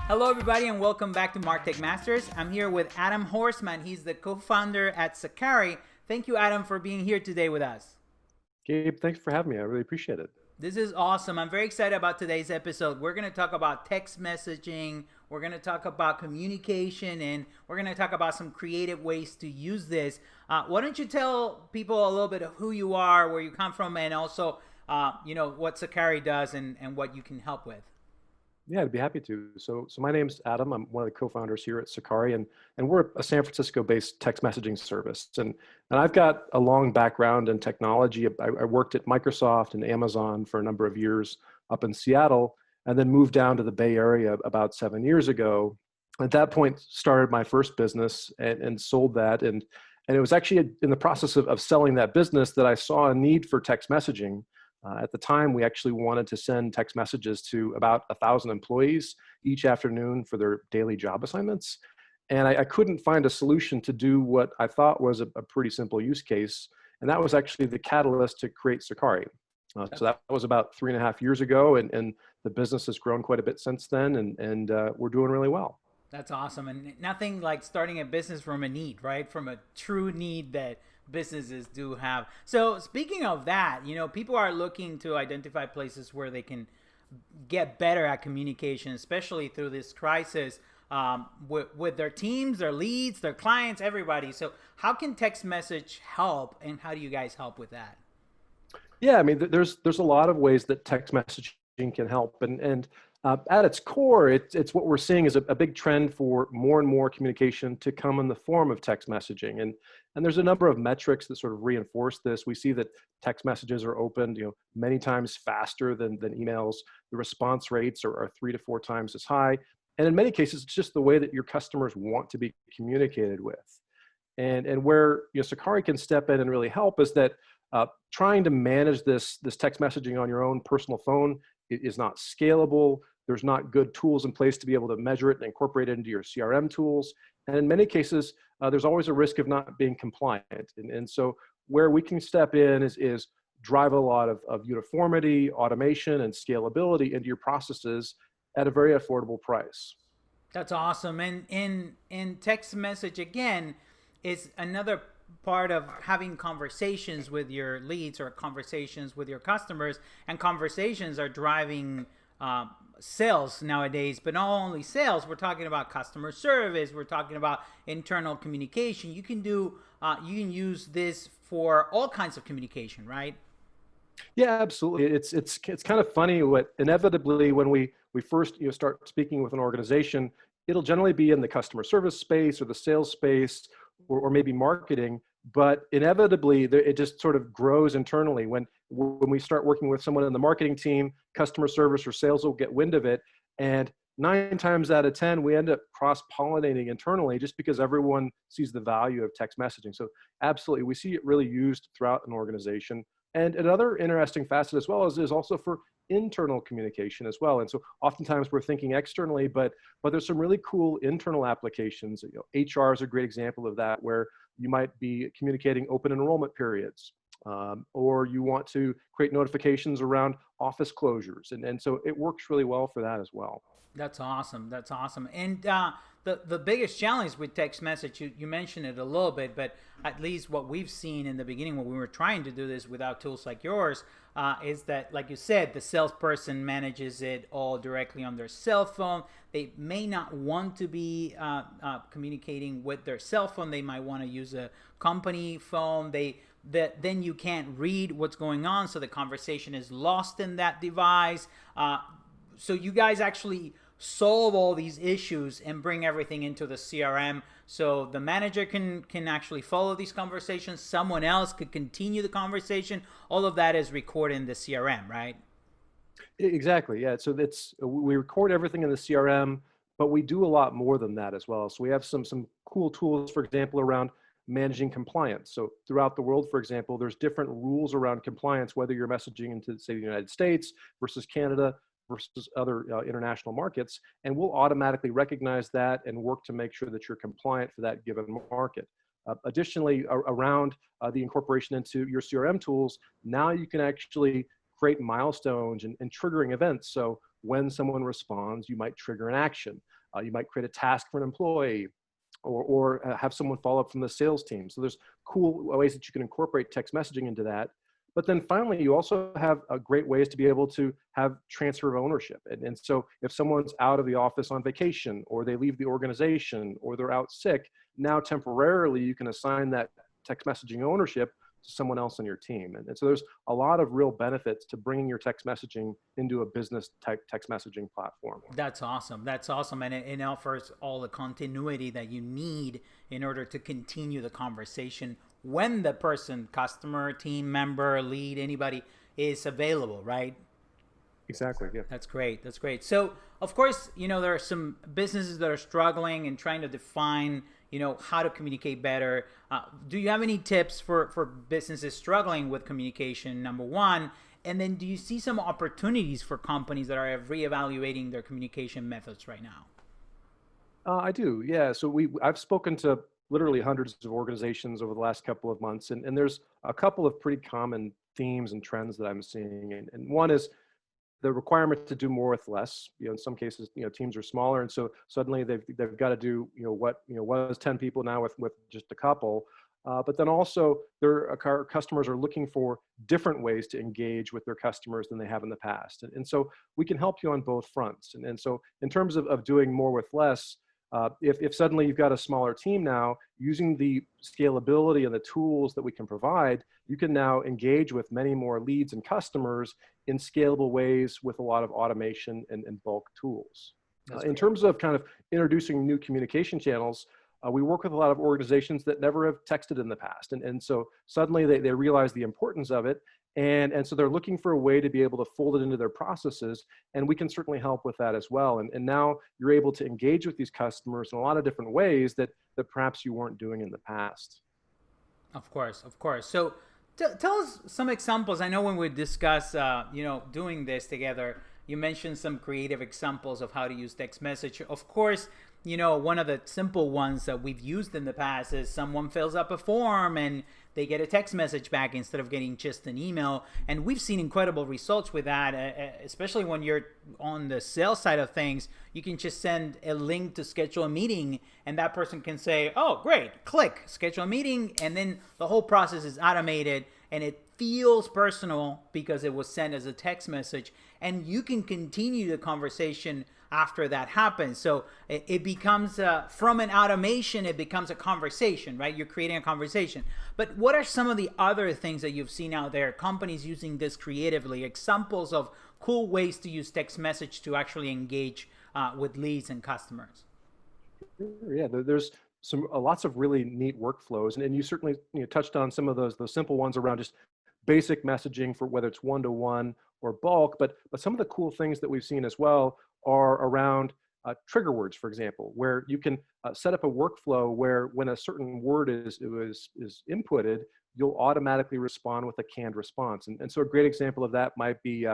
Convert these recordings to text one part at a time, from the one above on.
Hello, everybody, and welcome back to MarTech Masters. I'm here with Adam Horsman. He's the co-founder at Sakari. Thank you, Adam, for being here today with us. Gabe, thanks for having me. I really appreciate it. This is awesome. I'm very excited about today's episode. We're going to talk about text messaging. We're going to talk about communication, and we're going to talk about some creative ways to use this. Why don't you tell people a little bit of who you are, where you come from, and also, what Sakari does and what you can help with. Yeah, I'd be happy to. So my name's Adam. I'm one of the co-founders here at Sakari, and we're a San Francisco-based text messaging service. And I've got a long background in technology. I worked at Microsoft and Amazon for a number of years up in Seattle, and then moved down to the Bay Area about 7 years ago. At that point, started my first business and sold that. And it was actually in the process of selling that business that I saw a need for text messaging. At the time, we actually wanted to send text messages to about 1,000 employees each afternoon for their daily job assignments. And I couldn't find a solution to do what I thought was a pretty simple use case. And that was actually the catalyst to create Sakari. So that was about 3.5 years ago. And the business has grown quite a bit since then. And we're doing really well. That's awesome. And nothing like starting a business from a need, right? From a true need that businesses do have. So speaking of that, people are looking to identify places where they can get better at communication, especially through this crisis, with their teams, their leads, their clients, everybody. So how can text message help, and how do you guys help with that? Yeah, I mean, there's a lot of ways that text messaging can help, and at its core, it's what we're seeing is a big trend for more and more communication to come in the form of text messaging, and there's a number of metrics that sort of reinforce this. We see that text messages are opened, many times faster than emails. The response rates are 3 to 4 times as high, and in many cases, it's just the way that your customers want to be communicated with. And where Sakari can step in and really help is that trying to manage this text messaging on your own personal phone is not scalable. There's not good tools in place to be able to measure it and incorporate it into your CRM tools. And in many cases, there's always a risk of not being compliant. And so where we can step in is drive a lot of uniformity, automation, and scalability into your processes at a very affordable price. That's awesome. And in text message again is another part of having conversations with your leads or conversations with your customers, and conversations are driving sales nowadays. But not only sales, we're talking about customer service, we're talking about internal communication. You can use this for all kinds of communication, right? Yeah, absolutely. It's kind of funny what inevitably when we first start speaking with an organization, it'll generally be in the customer service space or the sales space or maybe marketing, but inevitably it just sort of grows internally. When we start working with someone in the marketing team, customer service or sales will get wind of it, and 9 times out of 10 we end up cross-pollinating internally just because everyone sees the value of text messaging. So absolutely, we see it really used throughout an organization. And another interesting facet as well is also for internal communication as well. And so oftentimes we're thinking externally, but there's some really cool internal applications. HR is a great example of that, where you might be communicating open enrollment periods, or you want to create notifications around office closures. And so it works really well for that as well. That's awesome. That's awesome. And the biggest challenge with text message, you mentioned it a little bit, but at least what we've seen in the beginning when we were trying to do this without tools like yours, is that, like you said, the salesperson manages it all directly on their cell phone. They may not want to be communicating with their cell phone. They might want to use a company phone. Then you can't read what's going on, so the conversation is lost in that device. So you guys actually solve all these issues and bring everything into the CRM, so the manager can actually follow these conversations. Someone else could continue the conversation. All of that is recorded in the CRM, right? Exactly. Yeah. So we record everything in the CRM, but we do a lot more than that as well. So we have some cool tools, for example, around managing compliance. So throughout the world, for example, there's different rules around compliance, whether you're messaging into, say, the United States versus Canada versus other international markets, and we'll automatically recognize that and work to make sure that you're compliant for that given market. Additionally, around the incorporation into your CRM tools, now you can actually create milestones and triggering events. So when someone responds, you might trigger an action. You might create a task for an employee, or have someone follow up from the sales team. So there's cool ways that you can incorporate text messaging into that. But then finally, you also have great ways to be able to have transfer of ownership. And so if someone's out of the office on vacation, or they leave the organization, or they're out sick, now temporarily you can assign that text messaging ownership to someone else on your team. And so there's a lot of real benefits to bringing your text messaging into a business type text messaging platform. That's awesome. That's awesome. And it offers all the continuity that you need in order to continue the conversation when the person, customer, team member, lead, anybody is available, right? Exactly. Yeah. That's great. That's great. So, of course, there are some businesses that are struggling and trying to define, how to communicate better. Do you have any tips for businesses struggling with communication, number one? And then do you see some opportunities for companies that are reevaluating their communication methods right now? I do. Yeah. So I've spoken to literally hundreds of organizations over the last couple of months, and there's a couple of pretty common themes and trends that I'm seeing. And one is the requirement to do more with less. In some cases, teams are smaller, and so suddenly they've got to do what was 10 people now with just a couple. But then also our customers are looking for different ways to engage with their customers than they have in the past. And so we can help you on both fronts. And so in terms of doing more with less, if suddenly you've got a smaller team now, using the scalability and the tools that we can provide, you can now engage with many more leads and customers in scalable ways with a lot of automation and bulk tools. In terms of kind of introducing new communication channels, we work with a lot of organizations that never have texted in the past. And so suddenly they realize the importance of it. And so they're looking for a way to be able to fold it into their processes, and we can certainly help with that as well. And now you're able to engage with these customers in a lot of different ways that perhaps you weren't doing in the past. Of course, of course. So tell us some examples. I know when we discuss, doing this together, you mentioned some creative examples of how to use text message. Of course, one of the simple ones that we've used in the past is someone fills up a form and they get a text message back instead of getting just an email. And we've seen incredible results with that, especially when you're on the sales side of things. You can just send a link to schedule a meeting, and that person can say, oh, great, click, schedule a meeting. And then the whole process is automated, and it feels personal because it was sent as a text message. And you can continue the conversation after that happens. So it becomes from an automation, it becomes a conversation, right? You're creating a conversation. But what are some of the other things that you've seen out there, companies using this creatively, examples of cool ways to use text message to actually engage with leads and customers? Yeah, there's lots of really neat workflows, and you certainly touched on some of those simple ones around just basic messaging for whether it's one-to-one or bulk, but some of the cool things that we've seen as well are around trigger words, for example, where you can set up a workflow where when a certain word is inputted, you'll automatically respond with a canned response. And so a great example of that might be,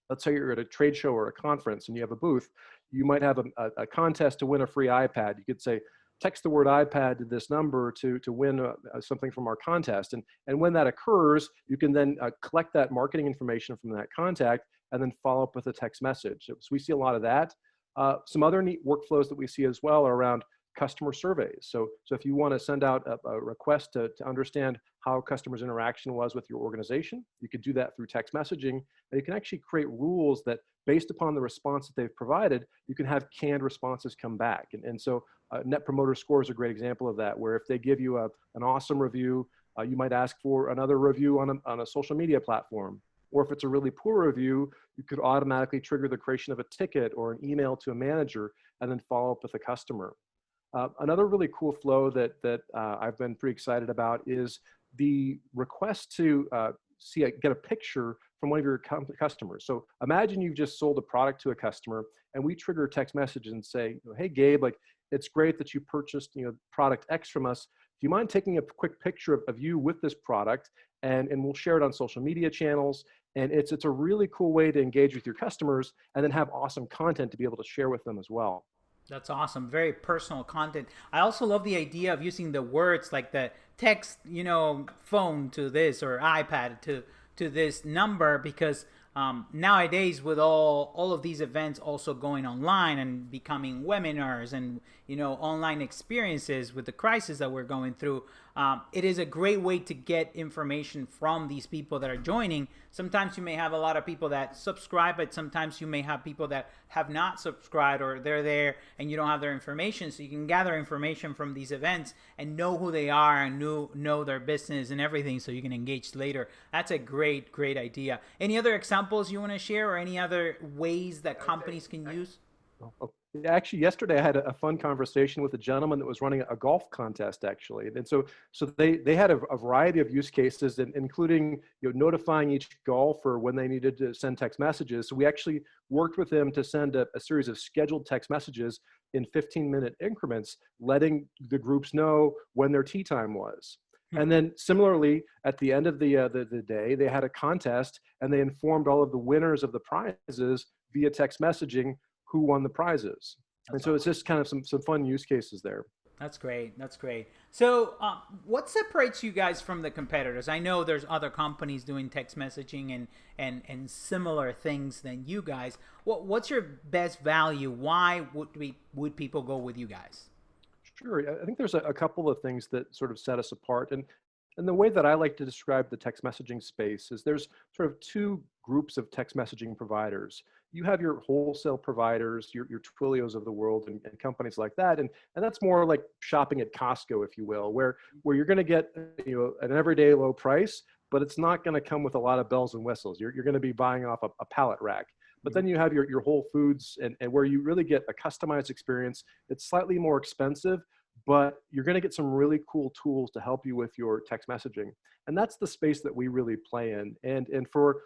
let's say you're at a trade show or a conference and you have a booth, you might have a contest to win a free iPad. You could say, text the word iPad to this number to win something from our contest. And when that occurs, you can then collect that marketing information from that contact and then follow up with a text message. So we see a lot of that. Some other neat workflows that we see as well are around customer surveys. So if you want to send out a request to understand how customers' interaction was with your organization, you could do that through text messaging. And you can actually create rules that, based upon the response that they've provided, you can have canned responses come back. And so Net Promoter Score is a great example of that, where if they give you an awesome review, you might ask for another review on a social media platform. Or if it's a really poor review, you could automatically trigger the creation of a ticket or an email to a manager and then follow up with a customer. Another really cool flow that I've been pretty excited about is the request to get a picture from one of your customers. So imagine you've just sold a product to a customer, and we trigger a text message and say, hey, Gabe, it's great that you purchased product X from us. Do you mind taking a quick picture of you with this product, and we'll share it on social media channels. And it's a really cool way to engage with your customers and then have awesome content to be able to share with them as well. That's awesome. Very personal content. I also love the idea of using the words like the text, phone to this or iPad to this number, because Nowadays, with all of these events also going online and becoming webinars and online experiences with the crisis that we're going through, it is a great way to get information from these people that are joining. Sometimes you may have a lot of people that subscribe, but sometimes you may have people that have not subscribed, or they're there and you don't have their information. So you can gather information from these events and know who they are and know their business and everything, so you can engage later. That's a great idea. Any other examples you want to share, or any other ways that companies can use? Actually, yesterday I had a fun conversation with a gentleman that was running a golf contest, actually. And so they had a variety of use cases, including notifying each golfer when they needed to send text messages. So we actually worked with them to send a series of scheduled text messages in 15-minute increments, letting the groups know when their tee time was. And then similarly, at the end of the day, they had a contest, and they informed all of the winners of the prizes via text messaging who won the prizes. And so it's just kind of some fun use cases there. That's great. That's great. So what separates you guys from the competitors? I know there's other companies doing text messaging and similar things than you guys. What's your best value? Why would people go with you guys? Sure. I think there's a couple of things that sort of set us apart. And the way that I like to describe the text messaging space is there's sort of two groups of text messaging providers. You have your wholesale providers, your Twilios of the world, and companies like that. And that's more like shopping at Costco, if you will, where you're going to get an everyday low price, but it's not going to come with a lot of bells and whistles. You're going to be buying off a pallet rack. But then you have your Whole Foods, and where you really get a customized experience. It's slightly more expensive, but you're going to get some really cool tools to help you with your text messaging. And that's the space that we really play in. And for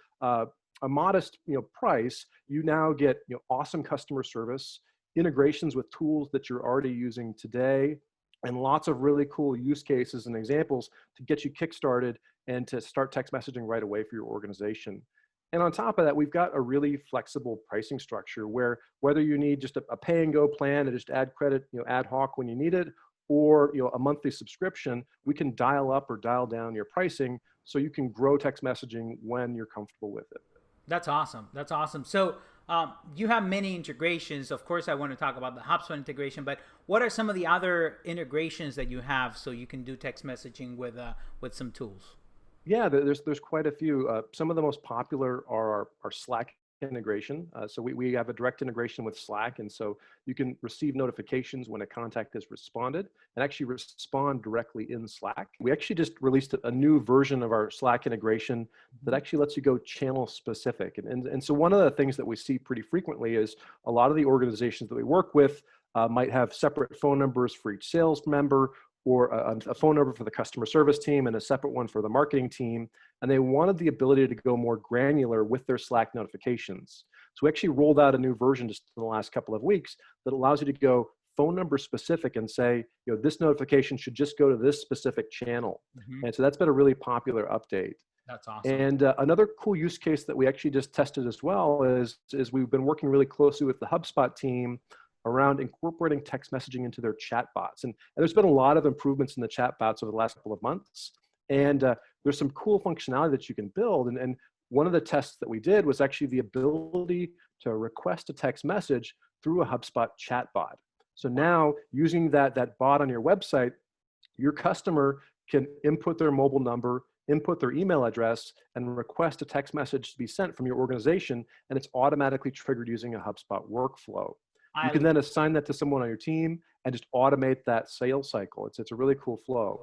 a modest price, you now get awesome customer service, integrations with tools that you're already using today, and lots of really cool use cases and examples to get you kickstarted and to start text messaging right away for your organization. And on top of that, we've got a really flexible pricing structure where whether you need just a pay and go plan and just add credit, ad hoc when you need it, or a monthly subscription, we can dial up or dial down your pricing so you can grow text messaging when you're comfortable with it. That's awesome. That's awesome. So you have many integrations. Of course, I want to talk about the HubSpot integration, but what are some of the other integrations that you have so you can do text messaging with some tools? Yeah, there's quite a few. Some of the most popular are our Slack integration. So we have a direct integration with Slack, and so you can receive notifications when a contact has responded and actually respond directly in Slack. We actually just released a new version of our Slack integration that actually lets you go channel specific. And so one of the things that we see pretty frequently is a lot of the organizations that we work with might have separate phone numbers for each sales member, or a phone number for the customer service team and a separate one for the marketing team. And they wanted the ability to go more granular with their Slack notifications. So we actually rolled out a new version just in the last couple of weeks that allows you to go phone number specific and say, this notification should just go to this specific channel. And so that's been a really popular update. That's awesome. And another cool use case that we actually just tested as well is we've been working really closely with the HubSpot team around incorporating text messaging into their chatbots. And there's been a lot of improvements in the chatbots over the last couple of months. And there's some cool functionality that you can build. And one of the tests that we did was actually the ability to request a text message through a HubSpot chatbot. So now using that bot on your website, your customer can input their mobile number, input their email address, and request a text message to be sent from your organization. And it's automatically triggered using a HubSpot workflow. You can then assign that to someone on your team and just automate that sales cycle. It's a really cool flow.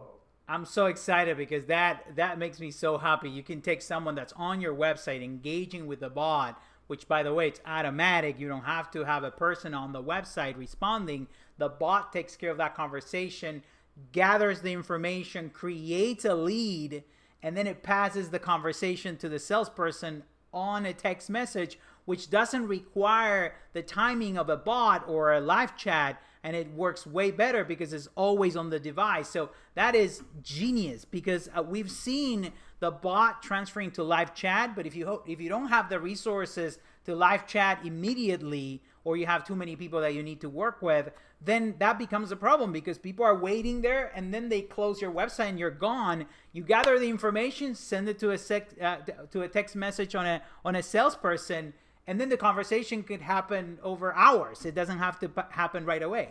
I'm so excited because that makes me so happy. You can take someone that's on your website engaging with the bot, which by the way, it's automatic. You don't have to have a person on the website responding. The bot takes care of that conversation, gathers the information, creates a lead, and then it passes the conversation to the salesperson on a text message, which doesn't require the timing of a bot or a live chat, and it works way better because it's always on the device. So that is genius, because we've seen the bot transferring to live chat, but if you don't have the resources to live chat immediately, or you have too many people that you need to work with, then that becomes a problem because people are waiting there and then they close your website and you're gone. You gather the information, send it to a text message on a salesperson, and then the conversation could happen over hours. It doesn't have to happen right away.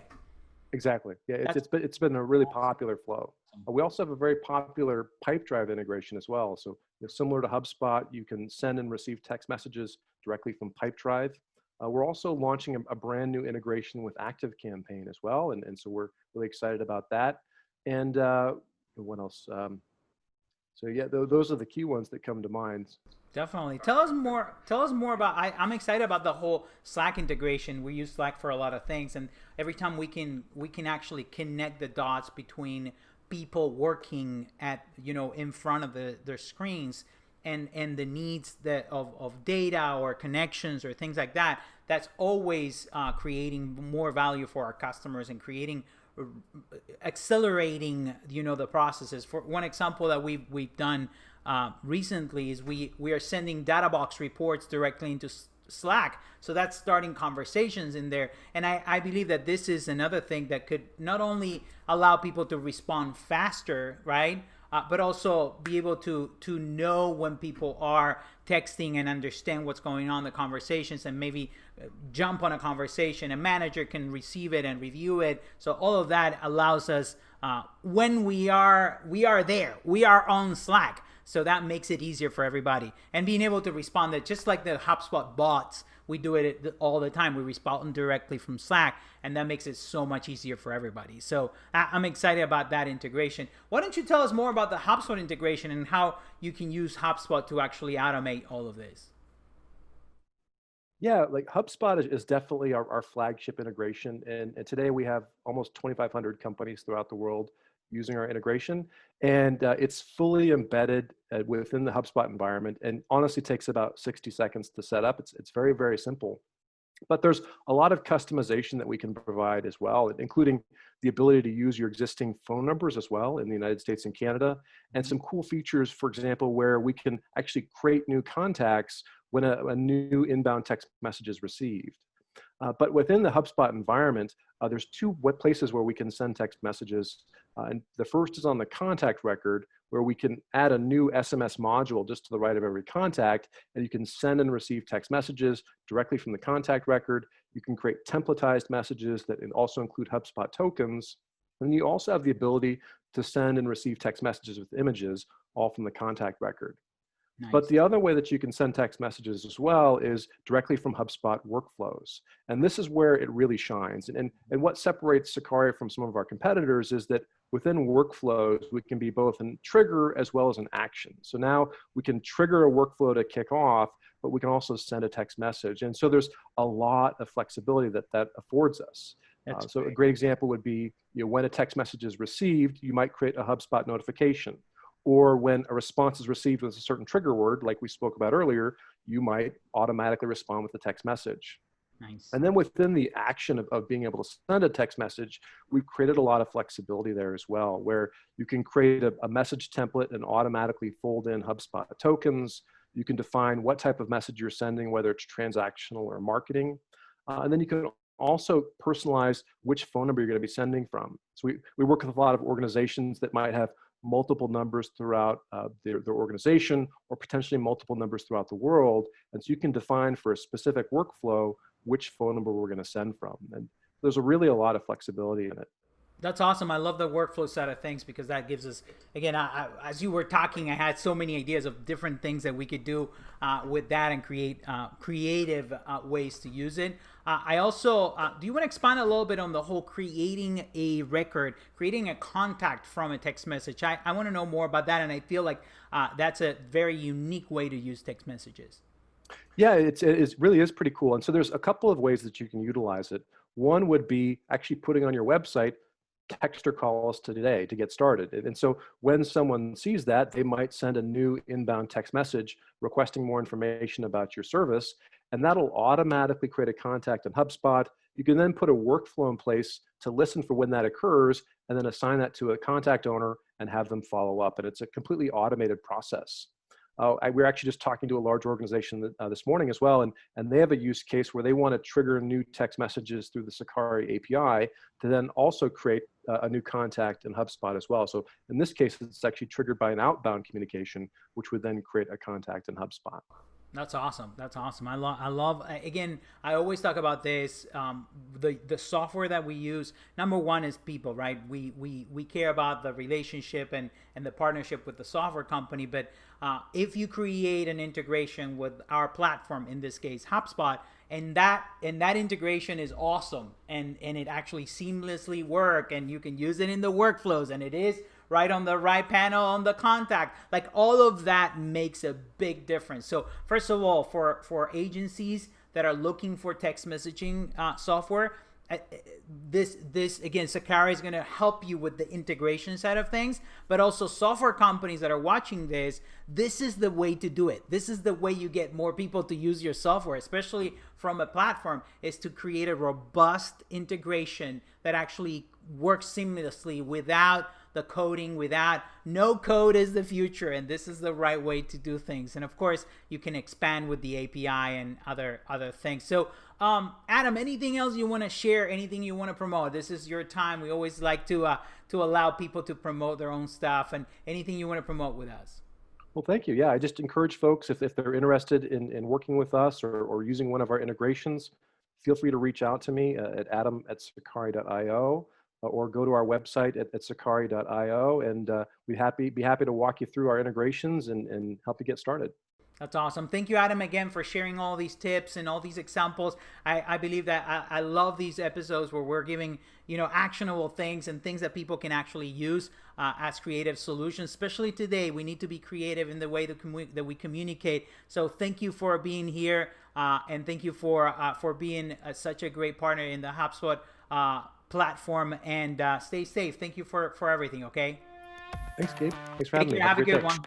Exactly. Yeah, it's been a really popular flow. We also have a very popular Pipedrive integration as well. So similar to HubSpot, you can send and receive text messages directly from Pipedrive. We're also launching a brand new integration with ActiveCampaign as well, and so we're really excited about that. And what else? So yeah, those are the key ones that come to mind. Definitely. Tell us more. Tell us more about. I'm excited about the whole Slack integration. We use Slack for a lot of things, and every time we can actually connect the dots between people working at in front of their screens and the needs of data or connections or things like that. That's always creating more value for our customers and accelerating the processes. For one example that we've done recently is we are sending DataBox reports directly into Slack, so that's starting conversations in there. And I believe that this is another thing that could not only allow people to respond faster, right, but also be able to know when people are texting and understand what's going on in the conversations, and maybe jump on a conversation. A manager can receive it and review it. So all of that allows us when we are there, we are on Slack. So that makes it easier for everybody, and being able to respond that just like the HubSpot bots, we do it all the time. We respond directly from Slack, and that makes it so much easier for everybody. So I'm excited about that integration. Why don't you tell us more about the HubSpot integration and how you can use HubSpot to actually automate all of this? Yeah, like HubSpot is definitely our flagship integration. And today we have almost 2,500 companies throughout the world using our integration. And it's fully embedded within the HubSpot environment, and honestly takes about 60 seconds to set up. It's very, very simple. But there's a lot of customization that we can provide as well, including the ability to use your existing phone numbers as well in the United States and Canada, and some cool features, for example, where we can actually create new contacts when a new inbound text message is received. But within the HubSpot environment, there's two places where we can send text messages. And the first is on the contact record, where we can add a new SMS module just to the right of every contact, and you can send and receive text messages directly from the contact record. You can create templatized messages that also include HubSpot tokens. And you also have the ability to send and receive text messages with images, all from the contact record. Nice. But the other way that you can send text messages as well is directly from HubSpot workflows. And this is where it really shines. And what separates Sicaria from some of our competitors is that within workflows, we can be both a trigger as well as an action. So now we can trigger a workflow to kick off, but we can also send a text message. And so there's a lot of flexibility that affords us. So a great example would be, when a text message is received, you might create a HubSpot notification. Or when a response is received with a certain trigger word, like we spoke about earlier, you might automatically respond with a text message. Nice. And then within the action of being able to send a text message, we've created a lot of flexibility there as well, where you can create a message template and automatically fold in HubSpot tokens. You can define what type of message you're sending, whether it's transactional or marketing. And then you can also personalize which phone number you're going to be sending from. So we work with a lot of organizations that might have multiple numbers throughout their organization, or potentially multiple numbers throughout the world. And so you can define for a specific workflow which phone number we're going to send from. And there's really a lot of flexibility in it. That's awesome. I love the workflow side of things, because that gives us, again, as you were talking, I had so many ideas of different things that we could do with that and create creative ways to use it. I also, do you want to expand a little bit on the whole creating a record, creating a contact from a text message? I want to know more about that, and I feel like that's a very unique way to use text messages. Yeah, it really is pretty cool. And so there's a couple of ways that you can utilize it. One would be actually putting on your website, text or call us today to get started. And so when someone sees that, they might send a new inbound text message requesting more information about your service, and that'll automatically create a contact in HubSpot. You can then put a workflow in place to listen for when that occurs, and then assign that to a contact owner and have them follow up. And it's a completely automated process. We were actually just talking to a large organization this morning as well, and they have a use case where they want to trigger new text messages through the Sakari API to then also create a new contact in HubSpot as well. So in this case, it's actually triggered by an outbound communication, which would then create a contact in HubSpot. That's awesome. That's awesome. I love, again, I always talk about this. The software that we use, number one is people, right? We care about the relationship and the partnership with the software company. But if you create an integration with our platform, in this case, HubSpot, and that integration is awesome, and it actually seamlessly work, and you can use it in the workflows, and it is right on the right panel on the contact, like all of that makes a big difference. So first of all, for agencies that are looking for text messaging software, this again, Sakari is going to help you with the integration side of things, but also software companies that are watching this is the way to do it. This is the way you get more people to use your software, especially from a platform, is to create a robust integration that actually works seamlessly without the coding, without no code is the future, and this is the right way to do things. And of course, you can expand with the API and other things. So Adam, anything else you want to share? Anything you want to promote? This is your time. We always like to allow people to promote their own stuff, and anything you want to promote with us. Well, thank you. Yeah, I just encourage folks, if they're interested in working with us or using one of our integrations, feel free to reach out to me at adam@sakari.io. Or go to our website at sakari.io, and we'd be happy to walk you through our integrations and help you get started. That's awesome. Thank you, Adam, again for sharing all these tips and all these examples. I believe that I love these episodes where we're giving, actionable things and things that people can actually use as creative solutions. Especially today, we need to be creative in the way that we communicate. So thank you for being here, and thank you for being such a great partner in the HubSpot platform, and stay safe. Thank you for everything. Okay. Thanks, Gabe. Thanks for having me. Have a good one.